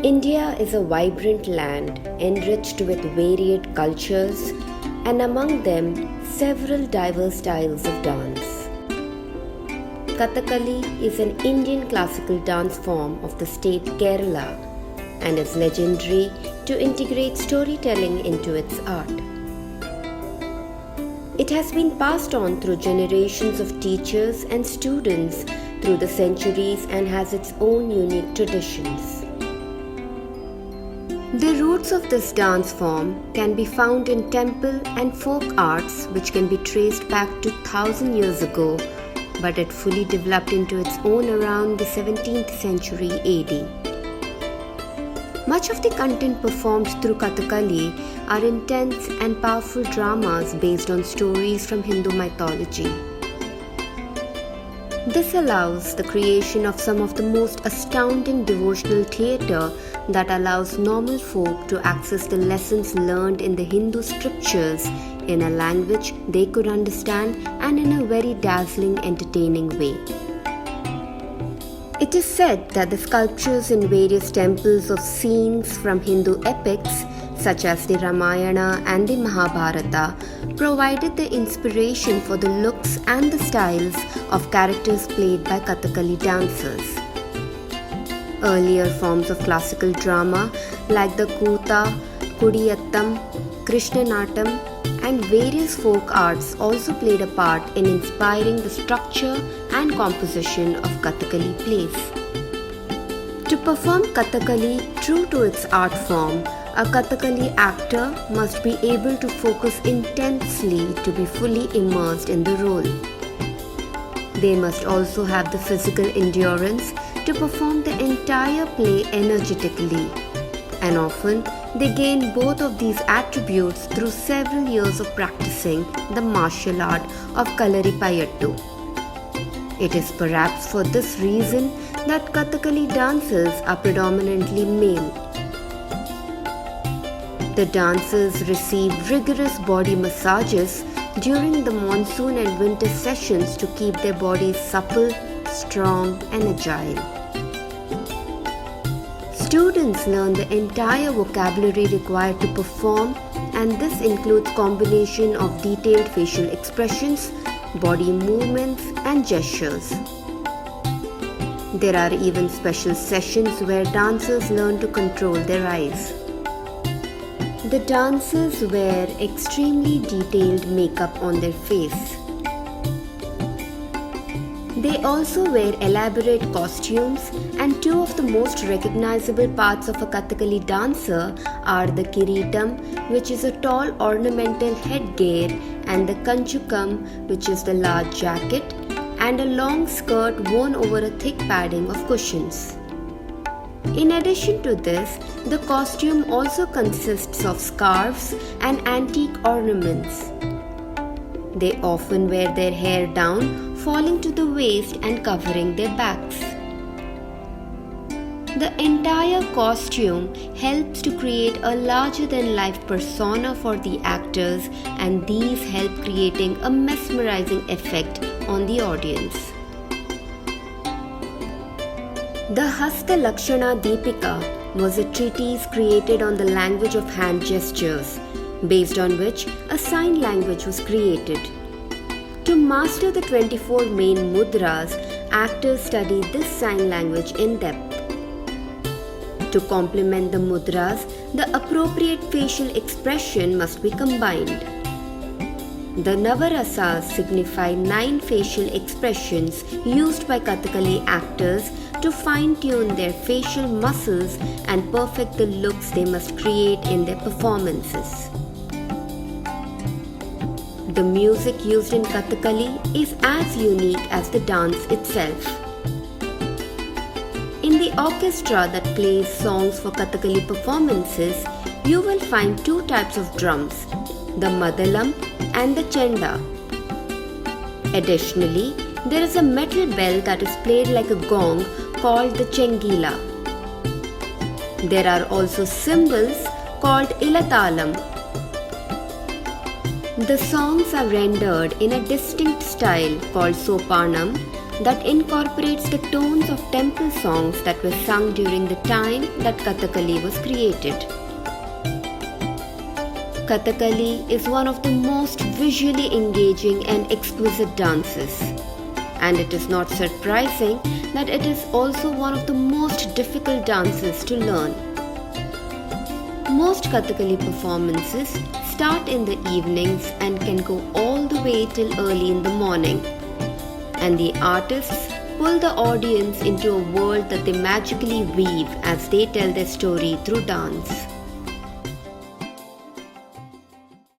India is a vibrant land enriched with varied cultures and among them several diverse styles of dance. Kathakali is an Indian classical dance form of the state Kerala and is legendary to integrate storytelling into its art. It has been passed on through generations of teachers and students through the centuries and has its own unique traditions. The roots of this dance form can be found in temple and folk arts which can be traced back to 1000 years ago, but it fully developed into its own around the 17th century AD. Much of the content performed through Kathakali are intense and powerful dramas based on stories from Hindu mythology. This allows the creation of some of the most astounding devotional theatre that allows normal folk to access the lessons learned in the Hindu scriptures in a language they could understand and in a very dazzling, entertaining way. It is said that the sculptures in various temples of scenes from Hindu epics such as the Ramayana and the Mahabharata provided the inspiration for the looks and the styles of characters played by Kathakali dancers. Earlier forms of classical drama like the Kuta, Kudiyattam, Krishnanatam and various folk arts also played a part in inspiring the structure and composition of Kathakali plays. To perform Kathakali true to its art form, a Kathakali actor must be able to focus intensely to be fully immersed in the role. They must also have the physical endurance to perform the entire play energetically, and often they gain both of these attributes through several years of practicing the martial art of Kalaripayattu. It is perhaps for this reason that Kathakali dancers are predominantly male. The dancers receive rigorous body massages during the monsoon and winter sessions to keep their bodies supple, strong and agile. Students learn the entire vocabulary required to perform, and this includes combination of detailed facial expressions, body movements and gestures. There are even special sessions where dancers learn to control their eyes. The dancers wear extremely detailed makeup on their face. They also wear elaborate costumes, and two of the most recognizable parts of a Kathakali dancer are the Kiritam, which is a tall ornamental headgear, and the Kanchukam, which is the large jacket, and a long skirt worn over a thick padding of cushions. In addition to this, the costume also consists of scarves and antique ornaments. They often wear their hair down, falling to the waist and covering their backs. The entire costume helps to create a larger-than-life persona for the actors, and these help creating a mesmerizing effect on the audience. The Hasta Lakshana Deepika was a treatise created on the language of hand gestures, based on which a sign language was created. To master the 24 main mudras, actors study this sign language in depth. To complement the mudras, the appropriate facial expression must be combined. The Navarasas signify 9 facial expressions used by Kathakali actors to fine-tune their facial muscles and perfect the looks they must create in their performances. The music used in Kathakali is as unique as the dance itself. In the orchestra that plays songs for Kathakali performances, you will find 2 types of drums, the Madalam and the Chenda. Additionally, there is a metal bell that is played like a gong called the Chengila. There are also cymbals called Ilatalam. The songs are rendered in a distinct style called Sopanam that incorporates the tones of temple songs that were sung during the time that Kathakali was created. Kathakali is one of the most visually engaging and exquisite dances, and it is not surprising that it is also one of the most difficult dances to learn. Most Kathakali performances start in the evenings and can go all the way till early in the morning, and the artists pull the audience into a world that they magically weave as they tell their story through dance.